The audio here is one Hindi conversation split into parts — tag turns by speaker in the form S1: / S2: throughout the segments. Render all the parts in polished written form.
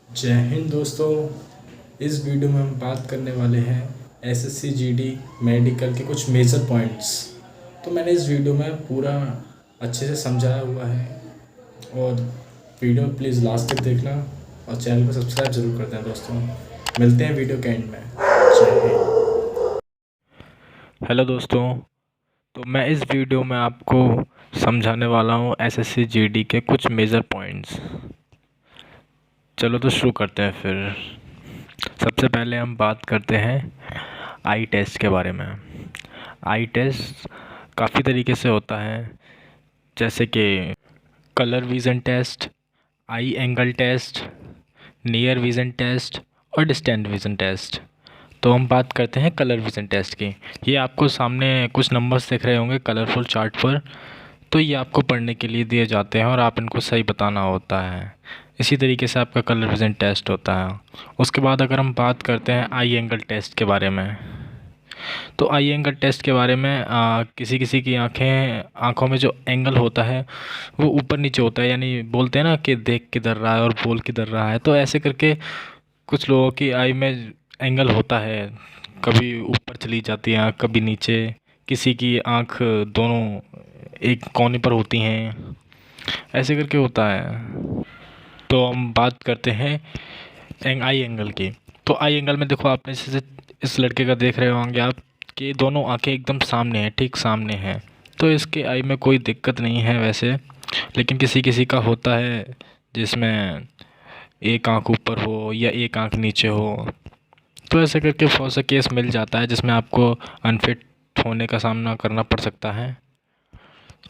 S1: जय हिंद दोस्तों। इस वीडियो में हम बात करने वाले हैं एसएससी जीडी मेडिकल के कुछ मेजर पॉइंट्स। तो मैंने इस वीडियो में पूरा अच्छे से समझाया हुआ है और वीडियो प्लीज़ लास्ट तक देखना और चैनल को सब्सक्राइब ज़रूर कर दें दोस्तों। मिलते हैं वीडियो के एंड में। जय हिंद।
S2: हेलो दोस्तों, तो मैं इस वीडियो में आपको समझाने वाला हूँ एसएससी जीडी के कुछ मेजर पॉइंट्स। चलो तो शुरू करते हैं फिर। सबसे पहले हम बात करते हैं आई टेस्ट के बारे में। आई टेस्ट काफ़ी तरीके से होता है, जैसे कि colour vision test, eye angle test, near vision test और डिस्टेंट विज़न टेस्ट। तो हम बात करते हैं कलर विज़न टेस्ट की। ये आपको सामने कुछ नंबर्स दिख रहे होंगे कलरफुल चार्ट पर। तो ये आपको पढ़ने के लिए दिए जाते हैं और आप इनको सही बताना होता है। इसी तरीके से आपका कलर विज़न टेस्ट होता है। उसके बाद अगर हम बात करते हैं आई एंगल टेस्ट के बारे में, तो आई एंगल टेस्ट के बारे में किसी किसी की आँखों में जो एंगल होता है वो ऊपर नीचे होता है, यानी बोलते हैं ना कि देख किधर रहा है और बोल किधर रहा है। तो ऐसे करके कुछ लोगों की आई में एंगल होता है, कभी ऊपर चली जाती है आँख, कभी नीचे। किसी की आँख दोनों एक कोने पर होती हैं, ऐसे करके होता है। तो हम बात करते हैं आई एंगल की। तो आई एंगल में देखो, आपने जैसे इस लड़के का देख रहे होंगे आप कि दोनों आंखें एकदम सामने हैं, ठीक सामने हैं। तो इसके आई में कोई दिक्कत नहीं है वैसे, लेकिन किसी किसी का होता है जिसमें एक आंख ऊपर हो या एक आंख नीचे हो। तो ऐसे करके बहुत सा केस मिल जाता है जिसमें आपको अनफिट होने का सामना करना पड़ सकता है।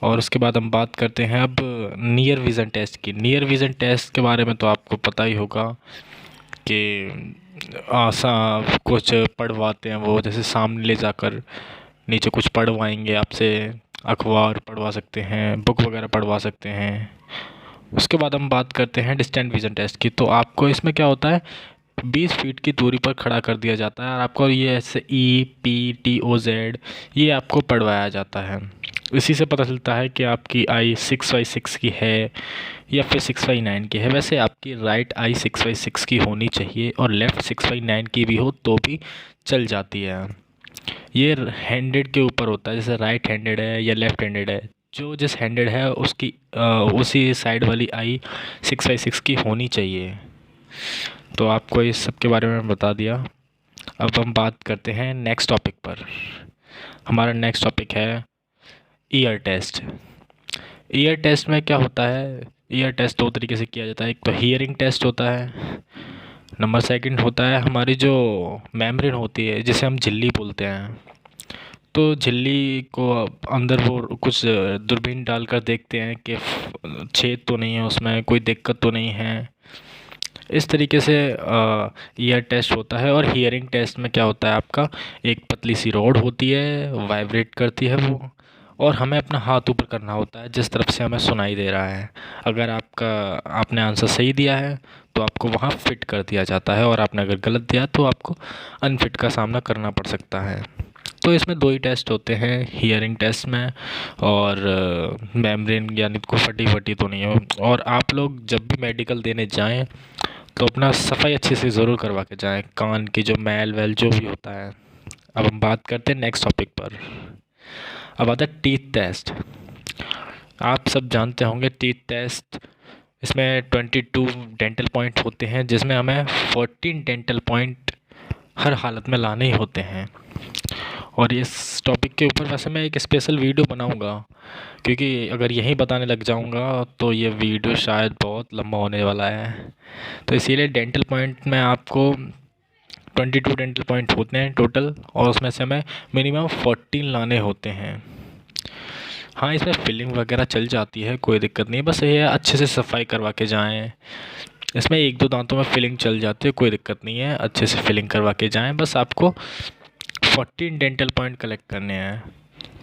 S2: और उसके बाद हम बात करते हैं अब नियर विज़न टेस्ट की। नियर विज़न टेस्ट के बारे में तो आपको पता ही होगा कि कुछ पढ़वाते हैं वो, जैसे सामने ले जाकर नीचे कुछ पढ़वाएंगे आपसे। अखबार पढ़वा सकते हैं, बुक वगैरह पढ़वा सकते हैं। उसके बाद हम बात करते हैं डिस्टेंट विज़न टेस्ट की। तो आपको इसमें क्या होता है, 20 फीट की दूरी पर खड़ा कर दिया जाता है और आपको ये ऐसे EPTOZ ये आपको पढ़वाया जाता है। इसी से पता चलता है कि आपकी आई 6/6 की है या फिर 6/9 की है। वैसे आपकी राइट आई 6/6 की होनी चाहिए और लेफ़्ट 6/9 की भी हो तो भी चल जाती है। ये हैंडेड के ऊपर होता है, जैसे राइट हैंडेड है या लेफ़्ट हैंडेड है। जो जिस हैंडेड है उसकी उसी साइड वाली आई 6/6 की होनी चाहिए। तो आपको इस सब के बारे में बता दिया। अब हम बात करते हैं नेक्स्ट टॉपिक पर। हमारा नेक्स्ट टॉपिक है ईयर टेस्ट। ईयर टेस्ट में क्या होता है, ईयर टेस्ट दो तरीके से किया जाता है। एक तो हियरिंग टेस्ट होता है, नंबर सेकंड होता है हमारी जो मेम्ब्रेन होती है जिसे हम झिल्ली बोलते हैं। तो झिल्ली को अंदर वो कुछ दूरबीन डालकर देखते हैं कि छेद तो नहीं है, उसमें कोई दिक्कत तो नहीं है। इस तरीके से ईयर टेस्ट होता है। और हियरिंग टेस्ट में क्या होता है, आपका एक पतली सी रॉड होती है, वाइब्रेट करती है वो, और हमें अपना हाथ ऊपर करना होता है जिस तरफ से हमें सुनाई दे रहा है। अगर आपने आंसर सही दिया है तो आपको वहाँ फिट कर दिया जाता है, और आपने अगर गलत दिया तो आपको अनफिट का सामना करना पड़ सकता है। तो इसमें दो ही टेस्ट होते हैं हियरिंग टेस्ट में, और मेम्ब्रेन यानी कोई फटी फटी तो नहीं हो। और आप लोग जब भी मेडिकल देने जाएं तो अपना सफाई अच्छे से ज़रूर करवा के जाएं, कान की जो मैल वैल जो भी होता है। अब हम बात करते हैं नेक्स्ट टॉपिक पर। अब आता है टीथ टेस्ट। आप सब जानते होंगे टीथ टेस्ट, इसमें 22 डेंटल पॉइंट होते हैं जिसमें हमें 14 डेंटल पॉइंट हर हालत में लाने ही होते हैं। और इस टॉपिक के ऊपर वैसे मैं एक स्पेशल वीडियो बनाऊंगा, क्योंकि अगर यहीं बताने लग जाऊंगा तो ये वीडियो शायद बहुत लंबा होने वाला है। तो इसीलिए डेंटल पॉइंट में आपको 22 डेंटल पॉइंट होते हैं टोटल, और उसमें से हमें मिनिमम 14 लाने होते हैं। हाँ, इसमें फिलिंग वगैरह चल जाती है, कोई दिक्कत नहीं है, बस ये है अच्छे से सफाई करवा के जाएं। इसमें एक दो दांतों में फिलिंग चल जाती है, कोई दिक्कत नहीं है, अच्छे से फिलिंग करवा के जाएं। बस आपको 14 डेंटल पॉइंट कलेक्ट करने हैं।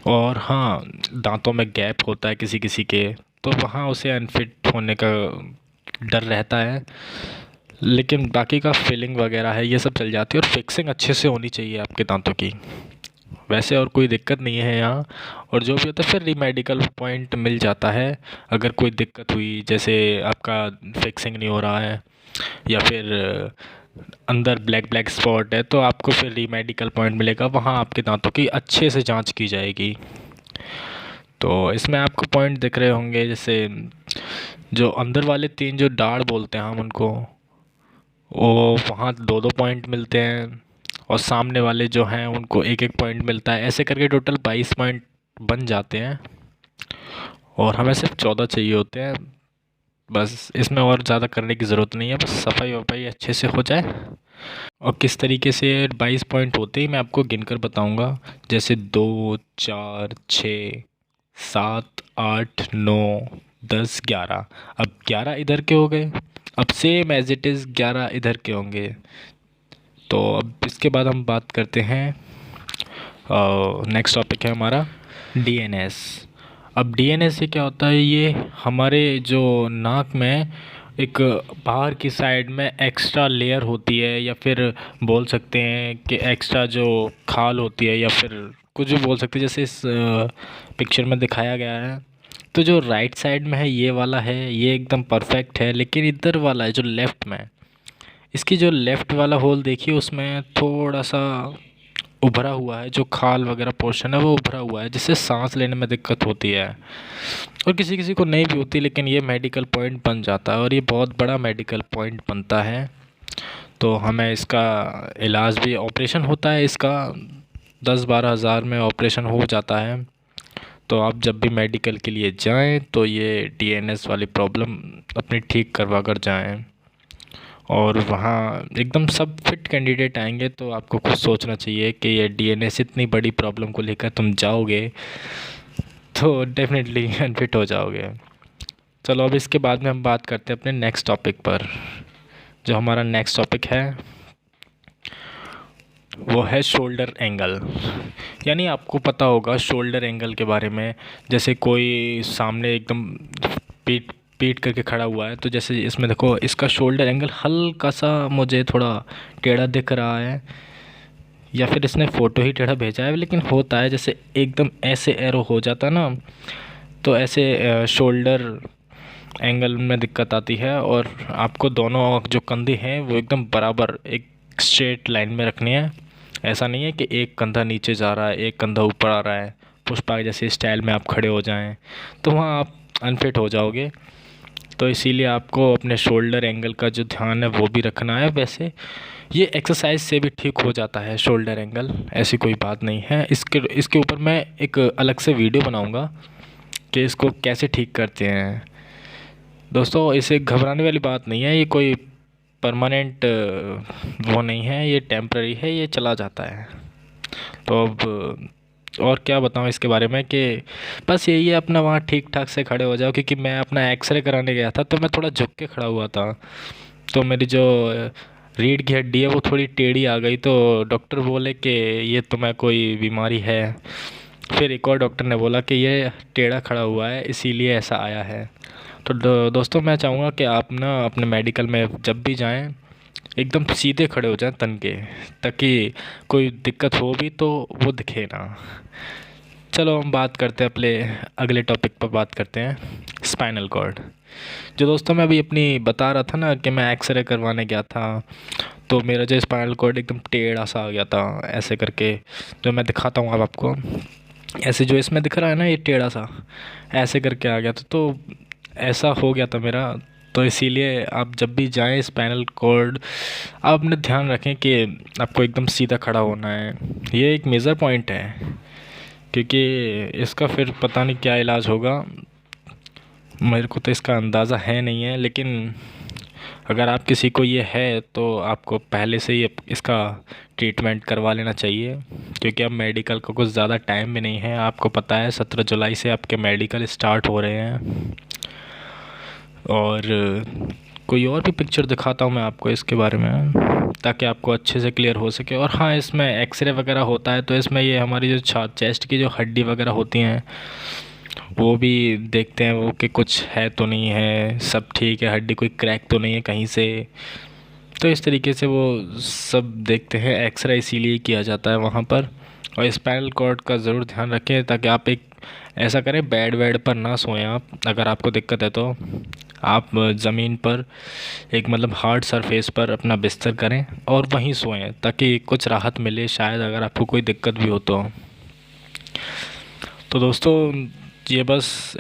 S2: और हाँ, दांतों में गैप होता है किसी किसी के, तो वहाँ उसे अनफिट होने का डर रहता है, लेकिन बाकी का फिलिंग वगैरह है ये सब चल जाती है। और फिक्सिंग अच्छे से होनी चाहिए आपके दांतों की। वैसे और कोई दिक्कत नहीं है यहाँ। और जो भी होता है फिर रीमेडिकल पॉइंट मिल जाता है। अगर कोई दिक्कत हुई, जैसे आपका फिक्सिंग नहीं हो रहा है या फिर अंदर ब्लैक ब्लैक स्पॉट है, तो आपको फिर रीमेडिकल पॉइंट मिलेगा, वहाँ आपके दांतों की अच्छे से जांच की जाएगी। तो इसमें आपको पॉइंट दिख रहे होंगे, जैसे जो अंदर वाले 3 जो दाढ़ बोलते हैं हम उनको, वो वहाँ 2-2 पॉइंट मिलते हैं, और सामने वाले जो हैं उनको 1-1 पॉइंट मिलता है। ऐसे करके टोटल 22 पॉइंट बन जाते हैं, और हमें सिर्फ 14 चाहिए होते हैं। बस इसमें और ज़्यादा करने की ज़रूरत नहीं है, बस सफाई वफाई अच्छे से हो जाए। और किस तरीके से 22 पॉइंट होते ही मैं आपको गिनकर बताऊंगा। जैसे 2, 4, 6, 7, 8, 9, 10, 11। अब 11 इधर के हो गए, अब सेम एज इट इज़ 11 इधर के होंगे। तो अब इसके बाद हम बात करते हैं, नेक्स्ट टॉपिक है हमारा डीएनएस। अब डीएनएस से क्या होता है, ये हमारे जो नाक में एक बाहर की साइड में एक्स्ट्रा लेयर होती है, या फिर बोल सकते हैं कि एक्स्ट्रा जो खाल होती है, या फिर कुछ भी बोल सकते हैं, जैसे इस पिक्चर में दिखाया गया है। तो जो राइट साइड में है ये वाला है, ये एकदम परफेक्ट है, लेकिन इधर वाला है जो लेफ़्ट में, इसकी जो लेफ़्ट वाला होल देखिए, उसमें थोड़ा सा उभरा हुआ है, जो खाल वगैरह पोर्शन है वो उभरा हुआ है, जिससे सांस लेने में दिक्कत होती है। और किसी किसी को नहीं भी होती, लेकिन ये मेडिकल पॉइंट बन जाता है, और ये बहुत बड़ा मेडिकल पॉइंट बनता है। तो हमें इसका इलाज भी, ऑपरेशन होता है इसका, 10-12 हज़ार में ऑपरेशन हो जाता है। तो आप जब भी मेडिकल के लिए जाएं तो ये डीएनएस वाली प्रॉब्लम अपनी ठीक करवा कर जाएं। और वहाँ एकदम सब फिट कैंडिडेट आएंगे, तो आपको खुद सोचना चाहिए कि ये डीएनएस इतनी बड़ी प्रॉब्लम को लेकर तुम जाओगे तो डेफिनेटली अनफिट हो जाओगे। चलो अब इसके बाद में हम बात करते हैं अपने नेक्स्ट टॉपिक पर। जो हमारा नेक्स्ट टॉपिक है वो है शोल्डर एंगल। यानी आपको पता होगा शोल्डर एंगल के बारे में। जैसे कोई सामने एकदम पीठ पीठ करके खड़ा हुआ है, तो जैसे इसमें देखो, इसका शोल्डर एंगल हल्का सा मुझे थोड़ा टेढ़ा दिख रहा है, या फिर इसने फ़ोटो ही टेढ़ा भेजा है, लेकिन होता है जैसे एकदम ऐसे एरो हो जाता है ना, तो ऐसे शोल्डर एंगल में दिक्कत आती है। और आपको दोनों जो कंधे हैं वो एकदम बराबर एक स्ट्रेट लाइन में रखनी है। ऐसा नहीं है कि एक कंधा नीचे जा रहा है, एक कंधा ऊपर आ रहा है, पुष्पा जैसे स्टाइल में आप खड़े हो जाएं, तो वहाँ आप अनफिट हो जाओगे। तो इसीलिए आपको अपने शोल्डर एंगल का जो ध्यान है वो भी रखना है। वैसे ये एक्सरसाइज से भी ठीक हो जाता है शोल्डर एंगल, ऐसी कोई बात नहीं है। इसके ऊपर मैं एक अलग से वीडियो बनाऊंगा कि इसको कैसे ठीक करते हैं। दोस्तों, इसे घबराने वाली बात नहीं है, ये कोई परमानेंट वो नहीं है, ये टेम्पररी है, ये चला जाता है। तो अब और क्या बताऊँ इसके बारे में, कि बस यही है, अपना वहाँ ठीक ठाक से खड़े हो जाओ। क्योंकि मैं अपना एक्सरे कराने गया था, तो मैं थोड़ा झुक के खड़ा हुआ था, तो मेरी जो रीढ़ की हड्डी है वो थोड़ी टेढ़ी आ गई। तो डॉक्टर बोले कि ये तुम्हें कोई बीमारी है। फिर एक और डॉक्टर ने बोला कि ये टेढ़ा खड़ा हुआ है, इसीलिए ऐसा आया है। तो दोस्तों, मैं चाहूँगा कि आप ना अपने मेडिकल में जब भी जाएं एकदम सीधे खड़े हो जाएं तन के, ताकि कोई दिक्कत हो भी तो वो दिखे ना। चलो हम बात करते हैं अपने अगले टॉपिक पर, बात करते हैं स्पाइनल कॉर्ड। जो दोस्तों मैं अभी अपनी बता रहा था ना कि मैं एक्सरे करवाने गया था, तो मेरा जो स्पाइनल कॉर्ड एकदम टेढ़ा सा आ गया था, ऐसे करके। जो मैं दिखाता हूँ अब आपको, ऐसे जो इसमें दिख रहा है ना, ये टेढ़ा सा ऐसे करके आ गया था, तो ऐसा हो गया था मेरा। तो इसीलिए आप जब भी जाएं स्पाइनल कॉर्ड, आप अपने ध्यान रखें कि आपको एकदम सीधा खड़ा होना है। ये एक मेजर पॉइंट है, क्योंकि इसका फिर पता नहीं क्या इलाज होगा, मेरे को तो इसका अंदाज़ा है नहीं है। लेकिन अगर आप किसी को ये है तो आपको पहले से ही इसका ट्रीटमेंट करवा लेना चाहिए, क्योंकि अब मेडिकल का कुछ ज़्यादा टाइम भी नहीं है। आपको पता है 17 जुलाई से आपके मेडिकल स्टार्ट हो रहे हैं। और कोई और भी पिक्चर दिखाता हूँ मैं आपको इसके बारे में, ताकि आपको अच्छे से क्लियर हो सके। और हाँ, इसमें एक्सरे वगैरह होता है, तो इसमें ये हमारी जो चेस्ट की जो हड्डी वगैरह होती हैं वो भी देखते हैं, वो कि कुछ है तो नहीं है, सब ठीक है, हड्डी कोई क्रैक तो नहीं है कहीं से। तो इस तरीके से वो सब देखते हैं। एक्सरे इसीलिए किया जाता है वहाँ पर, और स्पाइनल कॉर्ड का ज़रूर ध्यान रखें ताकि आप एक ऐसा करें, बेड वेड पर ना सोएं आप। अगर आपको दिक्कत है तो आप ज़मीन पर एक मतलब हार्ड सरफेस पर अपना बिस्तर करें और वहीं सोएं ताकि कुछ राहत मिले, शायद अगर आपको कोई दिक्कत भी हो तो दोस्तों ये बस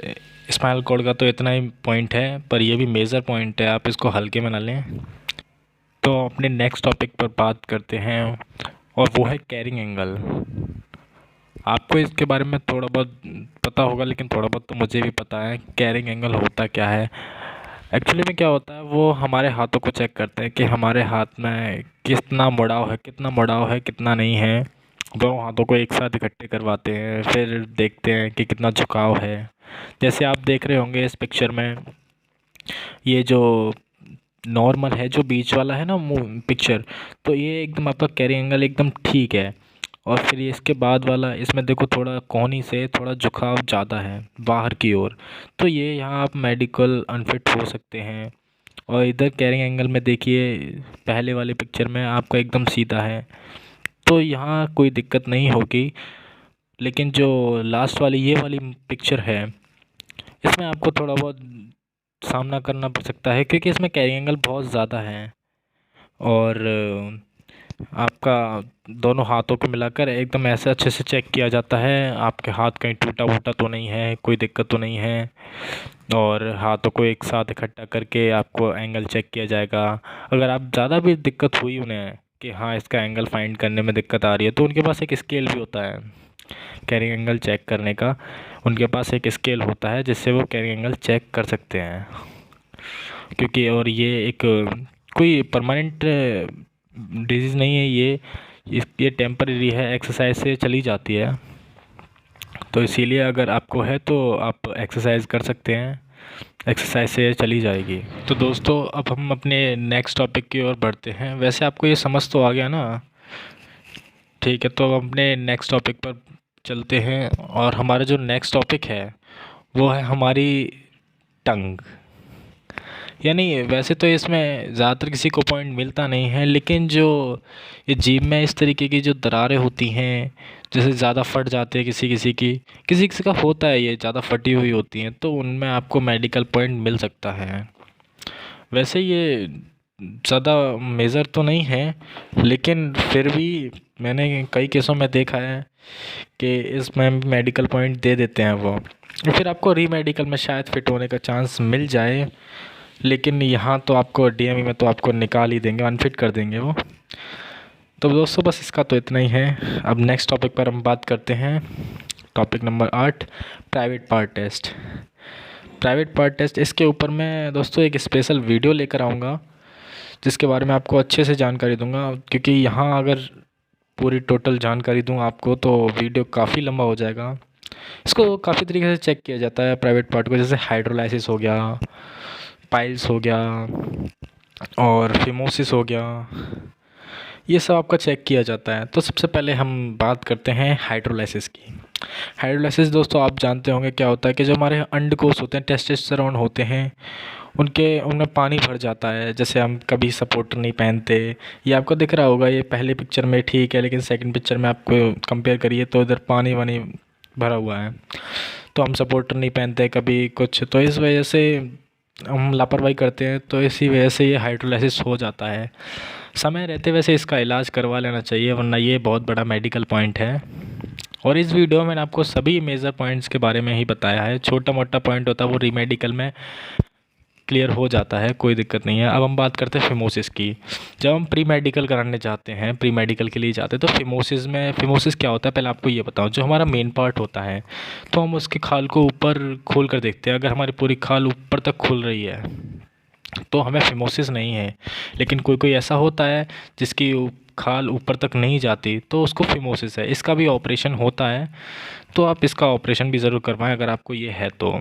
S2: स्पाइनल कॉर्ड का तो इतना ही पॉइंट है, पर ये भी मेजर पॉइंट है, आप इसको हल्के में ना लें। तो अपने नेक्स्ट टॉपिक पर बात करते हैं और वो है कैरिंग एंगल। आपको इसके बारे में थोड़ा बहुत पता होगा, लेकिन थोड़ा बहुत तो मुझे भी पता है कैरिंग एंगल होता क्या है। एक्चुअली में क्या होता है, वो हमारे हाथों को चेक करते हैं कि हमारे हाथ में कितना मुड़ाव है कितना नहीं है। दोनों हाथों को एक साथ इकट्ठे करवाते हैं, फिर देखते हैं कि कितना झुकाव है। जैसे आप देख रहे होंगे इस पिक्चर में, ये जो नॉर्मल है, जो बीच वाला है ना पिक्चर, तो ये एकदम आपका कैरिंग एंगल एकदम ठीक है। और फिर ये इसके बाद वाला, इसमें देखो थोड़ा कोहनी से थोड़ा झुकाव ज़्यादा है बाहर की ओर, तो ये यहाँ आप मेडिकल अनफिट हो सकते हैं। और इधर कैरिंग एंगल में देखिए, पहले वाले पिक्चर में आपका एकदम सीधा है, तो यहाँ कोई दिक्कत नहीं होगी। लेकिन जो लास्ट वाली ये वाली पिक्चर है, इसमें आपको थोड़ा बहुत सामना करना पड़ सकता है क्योंकि इसमें कैरिंग एंगल बहुत ज़्यादा है। और आपका दोनों हाथों को मिलाकर एकदम ऐसे अच्छे से चेक किया जाता है, आपके हाथ कहीं टूटा वूटा तो नहीं है, कोई दिक्कत तो नहीं है। और हाथों को एक साथ इकट्ठा करके आपको एंगल चेक किया जाएगा। अगर आप ज़्यादा भी दिक्कत हुई उन्हें कि हाँ इसका एंगल फाइंड करने में दिक्कत आ रही है, तो उनके पास एक स्केल भी होता है कैरिंग एंगल चेक करने का। उनके पास एक स्केल होता है जिससे वो कैरिंग एंगल चेक कर सकते हैं। क्योंकि और ये एक कोई परमानेंट डिजीज़ नहीं है, ये टेम्परेरी है, एक्सरसाइज से चली जाती है। तो इसीलिए अगर आपको है तो आप एक्सरसाइज कर सकते हैं, एक्सरसाइज से चली जाएगी। तो दोस्तों अब हम अपने नेक्स्ट टॉपिक की ओर बढ़ते हैं। वैसे आपको ये समझ तो आ गया ना? ठीक है, तो अब अपने नेक्स्ट टॉपिक पर चलते हैं। और हमारा जो नेक्स्ट टॉपिक है वो है हमारी टंग। यानी वैसे तो इसमें ज़्यादातर किसी को पॉइंट मिलता नहीं है, लेकिन जो ये जीभ में इस तरीके की जो दरारें होती हैं, जैसे ज़्यादा फट जाते हैं किसी किसी का होता है, ये ज़्यादा फटी हुई होती हैं, तो उनमें आपको मेडिकल पॉइंट मिल सकता है। वैसे ये ज़्यादा मेजर तो नहीं है, लेकिन फिर भी मैंने कई केसों में देखा है कि इसमें मेडिकल पॉइंट दे देते हैं वो। फिर आपको री मेडिकल में शायद फिट होने का चांस मिल जाए, लेकिन यहाँ तो आपको डीएमई में तो आपको निकाल ही देंगे, अनफिट कर देंगे वो। तो दोस्तों बस इसका तो इतना ही है। अब नेक्स्ट टॉपिक पर हम बात करते हैं। Topic number 8, private part test. Private part test, इसके ऊपर मैं दोस्तों एक स्पेशल वीडियो लेकर आऊँगा जिसके बारे में आपको अच्छे से जानकारी दूंगा, क्योंकि यहाँ अगर पूरी टोटल जानकारी दूँ आपको तो वीडियो काफ़ी लंबा हो जाएगा। इसको काफ़ी तरीके से चेक किया जाता है प्राइवेट पार्ट को, जैसे हाइड्रोलाइसिस हो गया, पाइल्स हो गया और फिमोसिस हो गया, ये सब आपका चेक किया जाता है। तो सबसे पहले हम बात करते हैं हाइड्रोलाइसिस की। हाइड्रोलाइसिस दोस्तों आप जानते होंगे क्या होता है कि जो हमारे अंडकोश होते हैं, टेस्टोस्टेरोन होते हैं, उनमें पानी भर जाता है। जैसे हम कभी सपोर्टर नहीं पहनते, ये आपको दिख रहा होगा, ये पहले पिक्चर में ठीक है, लेकिन सेकंड पिक्चर में आपको कंपेयर करिए तो इधर पानी वानी भरा हुआ है। तो हम सपोर्टर नहीं पहनते कभी कुछ, तो इस वजह से हम लापरवाही करते हैं, तो इसी वजह से ये हाइड्रोलाइसिस हो जाता है। समय रहते वैसे इसका इलाज करवा लेना चाहिए, वरना ये बहुत बड़ा मेडिकल पॉइंट है। और इस वीडियो में मैंने आपको सभी मेजर पॉइंट्स के बारे में ही बताया है। छोटा मोटा पॉइंट होता है वो रीमेडिकल में क्लियर हो जाता है, कोई दिक्कत नहीं है। अब हम बात करते हैं फिमोसिस की। जब हम प्री मेडिकल कराने जाते हैं, प्री मेडिकल के लिए जाते हैं, तो फिमोसिस क्या होता है पहले आपको ये बताऊं। जो हमारा मेन पार्ट होता है, तो हम उसकी खाल को ऊपर खोल कर देखते हैं। अगर हमारी पूरी खाल ऊपर तक खुल रही है तो हमें फिमोसिस नहीं है। लेकिन कोई कोई ऐसा होता है जिसकी खाल ऊपर तक नहीं जाती, तो उसको फिमोसिस है। इसका भी ऑपरेशन होता है, तो आप इसका ऑपरेशन भी ज़रूर करवाएं अगर आपको ये है तो।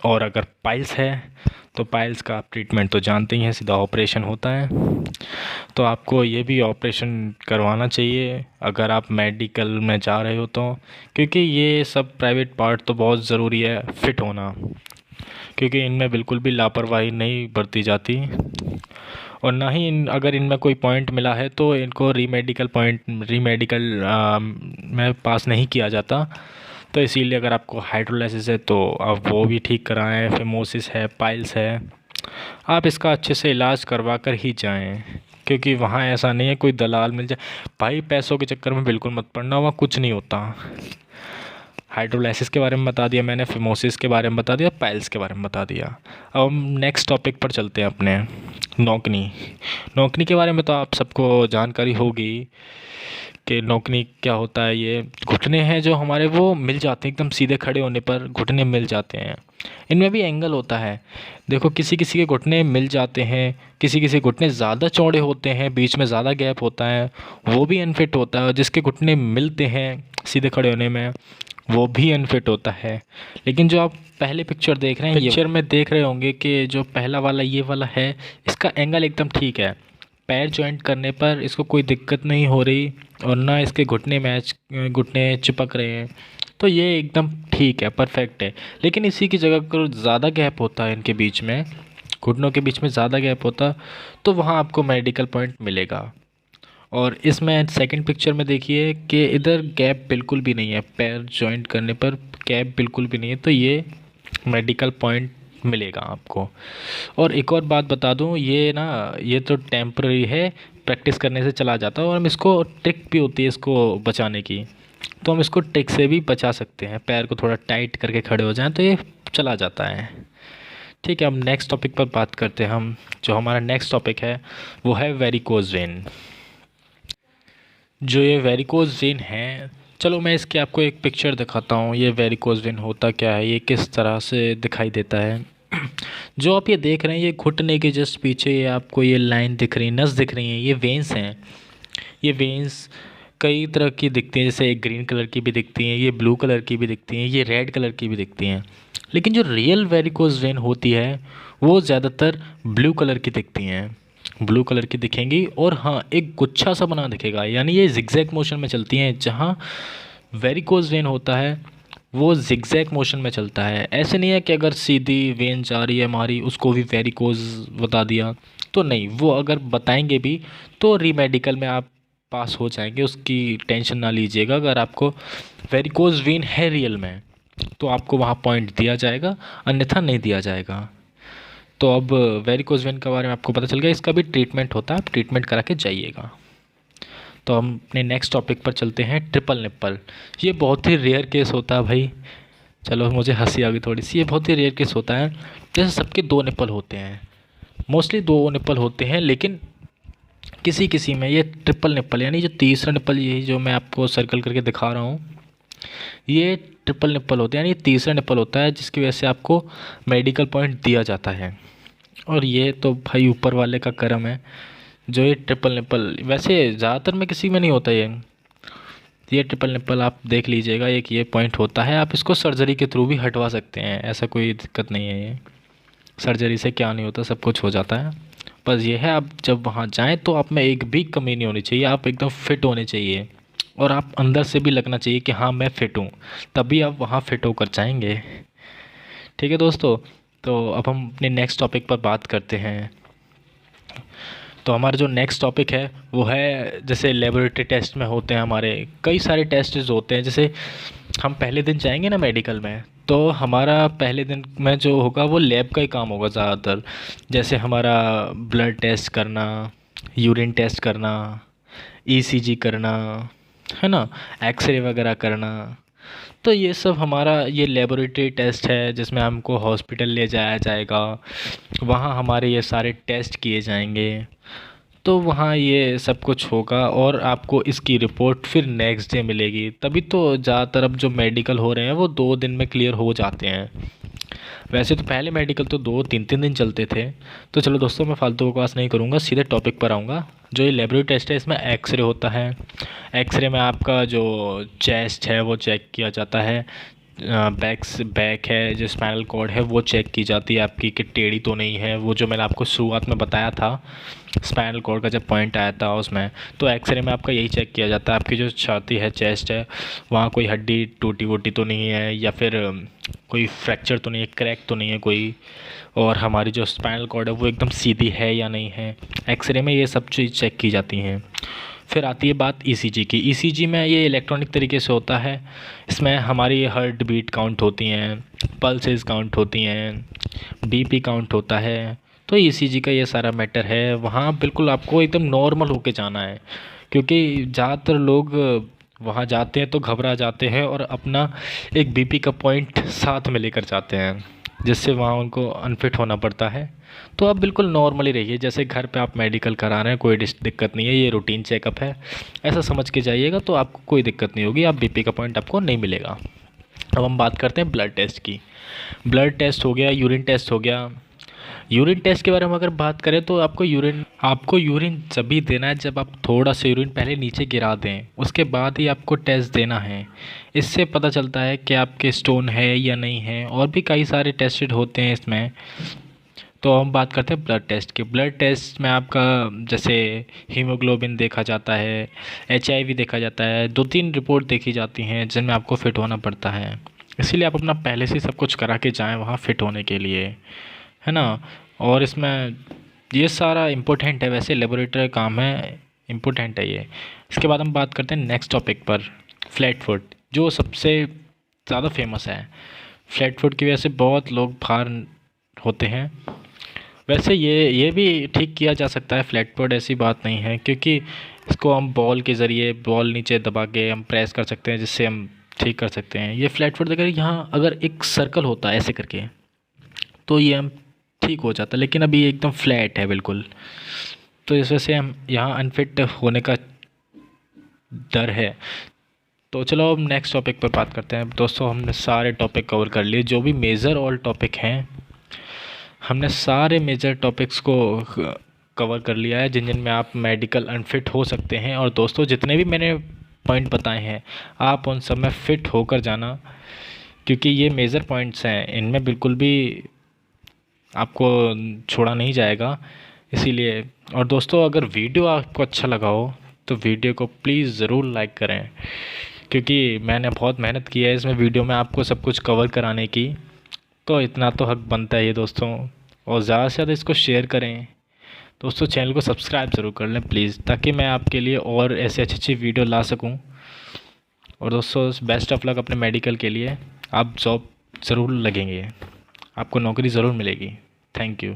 S2: और अगर पाइल्स है तो पाइल्स का आप ट्रीटमेंट तो जानते ही हैं, सीधा ऑपरेशन होता है। तो आपको ये भी ऑपरेशन करवाना चाहिए अगर आप मेडिकल में जा रहे हो तो, क्योंकि ये सब प्राइवेट पार्ट तो बहुत ज़रूरी है फिट होना, क्योंकि इनमें बिल्कुल भी लापरवाही नहीं बरती जाती। और ना ही अगर इनमें कोई पॉइंट मिला है तो इनको रीमेडिकल में पास नहीं किया जाता। तो इसीलिए अगर आपको हाइड्रोलाइसिस है तो आप वो भी ठीक कराएं, फिमोसिस है, पाइल्स है, आप इसका अच्छे से इलाज करवा कर ही जाएं, क्योंकि वहाँ ऐसा नहीं है कोई दलाल मिल जाए। भाई पैसों के चक्कर में बिल्कुल मत पड़ना, वहाँ कुछ नहीं होता। हाइड्रोलाइसिस के बारे में बता दिया मैंने, फिमोसिस के बारे में बता दिया, पाइल्स के बारे में बता दिया। अब हम नेक्स्ट टॉपिक पर चलते हैं अपने, नौकनी। नौकनी के बारे में तो आप सबको जानकारी होगी कि नौकनी क्या होता है। ये घुटने हैं जो हमारे वो मिल जाते हैं, एकदम सीधे खड़े होने पर घुटने मिल जाते हैं। इनमें भी एंगल होता है, देखो किसी किसी के घुटने मिल जाते हैं, किसी किसी घुटने ज़्यादा चौड़े होते हैं, बीच में ज़्यादा गैप होता है, वो भी अनफिट होता है। और जिसके घुटने मिलते हैं सीधे खड़े होने में, वो भी अनफिट होता है। लेकिन जो आप पहले पिक्चर देख रहे हैं, पिक्चर में देख रहे होंगे कि जो पहला वाला ये वाला है, इसका एंगल एकदम ठीक है, पैर जॉइंट करने पर इसको कोई दिक्कत नहीं हो रही और ना इसके घुटने चिपक रहे हैं। तो ये एकदम ठीक है, परफेक्ट है। लेकिन इसी की जगह पर ज़्यादा गैप होता है, इनके बीच में, घुटनों के बीच में ज़्यादा गैप होता, तो वहाँ आपको मेडिकल पॉइंट मिलेगा। और इसमें सेकंड पिक्चर में देखिए कि इधर गैप बिल्कुल भी नहीं है, पैर जॉइंट करने पर गैप बिल्कुल भी नहीं है, तो ये मेडिकल पॉइंट मिलेगा आपको। और एक और बात बता दूं, ये तो टेम्पररी है, प्रैक्टिस करने से चला जाता है। और हम इसको ट्रिक भी होती है इसको बचाने की, तो हम इसको ट्रिक से भी बचा सकते हैं। पैर को थोड़ा टाइट करके खड़े हो जाएं तो ये चला जाता है। ठीक है, अब नेक्स्ट टॉपिक पर बात करते हैं हम। जो हमारा नेक्स्ट टॉपिक है वो है वेरिकोज वेन। जो ये वेरिकोज वेन है, चलो मैं इसके आपको एक पिक्चर दिखाता हूँ। ये वेरिकोज वेन होता क्या है, ये किस तरह से दिखाई देता है। जो आप ये देख रहे हैं, ये घुटने के जस्ट पीछे ये आपको ये लाइन दिख रही है, नस दिख रही है, ये वेन्स हैं। ये वेन्स कई तरह की दिखती हैं, जैसे एक ग्रीन कलर की भी दिखती हैं, ये ब्लू कलर की भी दिखती हैं, ये रेड कलर की भी दिखती हैं। लेकिन जो रियल वेरिकोज वेन होती है वो ज़्यादातर ब्लू कलर की दिखती हैं, ब्लू कलर की दिखेंगी। और हाँ, एक गुच्छा सा बना दिखेगा, यानी ये जिगजैग मोशन में चलती हैं। जहाँ वेरिकोज वेन होता है वो जिगजैग मोशन में चलता है। ऐसे नहीं है कि अगर सीधी वेन जा रही है हमारी उसको भी वेरिकोज बता दिया, तो नहीं, वो अगर बताएंगे भी तो रीमेडिकल में आप पास हो जाएंगे, उसकी टेंशन ना लीजिएगा। अगर आपको वेरिकोज वेन है रियल में तो आपको वहाँ पॉइंट दिया जाएगा, अन्यथा नहीं दिया जाएगा। तो अब वेरिकोज वेन के बारे में आपको पता चल गया, इसका भी ट्रीटमेंट होता है, आप ट्रीटमेंट करा के जाइएगा। तो हम अपने नेक्स्ट टॉपिक पर चलते हैं, ट्रिपल निप्पल। ये बहुत ही रेयर केस होता है भाई, चलो मुझे हंसी आ गई थोड़ी सी। ये बहुत ही रेयर केस होता है, जैसे सबके 2 निप्पल होते हैं, मोस्टली 2 निप्पल होते हैं, लेकिन किसी किसी में ये ट्रिपल निप्पल, यानी जो तीसरा निप्पल, यही जो मैं आपको सर्कल करके दिखा रहा हूँ, ये ट्रिपल निप्पल होते हैं, यानी तीसरा निप्पल होता है, जिसकी वजह से आपको मेडिकल पॉइंट दिया जाता है। और ये तो भाई ऊपर वाले का करम है, जो ये ट्रिपल निप्पल, वैसे ज़्यादातर में किसी में नहीं होता ये ट्रिपल निप्पल आप देख लीजिएगा, एक ये पॉइंट होता है। आप इसको सर्जरी के थ्रू भी हटवा सकते हैं, ऐसा कोई दिक्कत नहीं है। ये सर्जरी से क्या नहीं होता, सब कुछ हो जाता है। बस ये है, आप जब वहाँ जाएं तो आप में एक भी कमी नहीं होनी चाहिए, आप एकदम फिट होने चाहिए, और आप अंदर से भी लगना चाहिए कि हाँ मैं फ़िट हूँ, तभी आप वहाँ फ़िट होकर जाएंगे। ठीक है दोस्तों, तो अब हम अपने नेक्स्ट टॉपिक पर बात करते हैं। तो हमारा जो नेक्स्ट टॉपिक है वो है, जैसे लेबोरेटरी टेस्ट में होते हैं हमारे कई सारे टेस्ट होते हैं। जैसे हम पहले दिन जाएंगे ना मेडिकल में, तो हमारा पहले दिन में जो होगा वो लैब का ही काम होगा ज़्यादातर। जैसे हमारा ब्लड टेस्ट करना, यूरिन टेस्ट करना, ईसीजी करना, है ना, एक्सरे वगैरह करना। तो ये सब हमारा ये लेबोरेटरी टेस्ट है, जिसमें हमको हॉस्पिटल ले जाया जाएगा, वहाँ हमारे ये सारे टेस्ट किए जाएंगे। तो वहाँ ये सब कुछ होगा और आपको इसकी रिपोर्ट फिर नेक्स्ट डे मिलेगी। तभी तो ज़्यादातर अब जो मेडिकल हो रहे हैं वो 2 दिन में क्लियर हो जाते हैं। वैसे तो पहले मेडिकल तो 2-3 दिन चलते थे। तो चलो दोस्तों, मैं फालतू बकवास नहीं करूँगा, सीधे टॉपिक पर आऊँगा। जो ये लेबोरेटरी टेस्ट है, इसमें एक्सरे होता है। एक्सरे में आपका जो चेस्ट है वो चेक किया जाता है, बैक है, जो स्पाइनल कॉर्ड है वो चेक की जाती है आपकी कि टेढ़ी तो नहीं है। वो जो मैंने आपको शुरुआत में बताया था स्पाइनल कॉर्ड का जब पॉइंट आया था उसमें, तो एक्सरे में आपका यही चेक किया जाता है। आपकी जो छाती है, चेस्ट है, वहाँ कोई हड्डी टूटी वूटी तो नहीं है, या फिर कोई फ्रैक्चर तो नहीं है, क्रैक तो नहीं है कोई, और हमारी जो स्पाइनल कॉर्ड है वो एकदम सीधी है या नहीं है। एक्सरे में ये सब चीज़ चेक की जाती हैं। फिर आती है बात ईसीजी की। ईसीजी में ये इलेक्ट्रॉनिक तरीके से होता है। इसमें हमारी हार्ट बीट काउंट होती हैं, पल्सेस काउंट होती हैं, बीपी काउंट होता है। तो ईसीजी का ये सारा मैटर है। वहाँ बिल्कुल आपको एकदम नॉर्मल होके जाना है, क्योंकि ज़्यादातर लोग वहाँ जाते हैं तो घबरा जाते हैं और अपना एक बीपी का पॉइंट साथ में लेकर जाते हैं, जिससे वहाँ उनको अनफिट होना पड़ता है। तो आप बिल्कुल नॉर्मली रहिए, जैसे घर पे आप मेडिकल करा रहे हैं, कोई दिक्कत नहीं है, ये रूटीन चेकअप है, ऐसा समझ के जाइएगा तो आपको कोई दिक्कत नहीं होगी, आप बीपी का पॉइंट आपको नहीं मिलेगा। अब हम बात करते हैं ब्लड टेस्ट की। ब्लड टेस्ट हो गया, यूरिन टेस्ट हो गया। यूरिन टेस्ट के बारे में अगर बात करें तो आपको यूरिन तभी देना है जब आप थोड़ा सा यूरिन पहले नीचे गिरा दें, उसके बाद ही आपको टेस्ट देना है। इससे पता चलता है कि आपके स्टोन है या नहीं है, और भी कई सारे टेस्टेड होते हैं इसमें। तो हम बात करते हैं ब्लड टेस्ट की। ब्लड टेस्ट में आपका जैसे हीमोग्लोबिन देखा जाता है, एचआईवी देखा जाता है, 2-3 रिपोर्ट देखी जाती हैं जिनमें आपको फ़िट होना पड़ता है। इसीलिए आप अपना पहले से सब कुछ करा के जाएँ वहाँ फ़िट होने के लिए, है ना। और इसमें ये सारा इम्पोर्टेंट है, वैसे लेबोरेटरी काम है, इम्पोर्टेंट है ये। इसके बाद हम बात करते हैं नेक्स्ट टॉपिक पर, फ्लैट फुट, जो सबसे ज़्यादा फेमस है। फ्लैट फुट की वजह से बहुत लोग बाहर होते हैं। वैसे ये भी ठीक किया जा सकता है फ्लैट फुट, ऐसी बात नहीं है, क्योंकि इसको हम बॉल के ज़रिए, बॉल नीचे दबा के हम प्रेस कर सकते हैं, जिससे हम ठीक कर सकते हैं। ये फ्लैट फुट अगर यहाँ अगर एक सर्कल होता है ऐसे करके तो ये हम ठीक हो जाता है, लेकिन अभी ये एकदम फ्लैट है बिल्कुल, तो इस वजह से हम यहाँ अनफिट होने का डर है। तो चलो अब नेक्स्ट टॉपिक पर बात करते हैं। दोस्तों हमने सारे टॉपिक कवर कर लिए, जो भी मेजर ऑल टॉपिक हैं हमने सारे मेजर टॉपिक्स को कवर कर लिया है, जिन जिन में आप मेडिकल अनफिट हो सकते हैं। और दोस्तों जितने भी मैंने पॉइंट बताए हैं आप उन सब में फ़िट होकर जाना, क्योंकि ये मेजर पॉइंट्स हैं, इनमें बिल्कुल भी आपको छोड़ा नहीं जाएगा, इसीलिए। और दोस्तों अगर वीडियो आपको अच्छा लगा हो तो वीडियो को प्लीज़ ज़रूर लाइक करें, क्योंकि मैंने बहुत मेहनत की है इसमें वीडियो में आपको सब कुछ कवर कराने की, तो इतना तो हक बनता है ये दोस्तों। और ज़्यादा से ज़्यादा इसको शेयर करें दोस्तों, चैनल को सब्सक्राइब ज़रूर कर लें प्लीज़, ताकि मैं आपके लिए और ऐसे अच्छी अच्छी वीडियो ला सकूं। और दोस्तों बेस्ट ऑफ लक अपने मेडिकल के लिए, आप जॉब ज़रूर लगेंगे, आपको नौकरी ज़रूर मिलेगी। Thank you.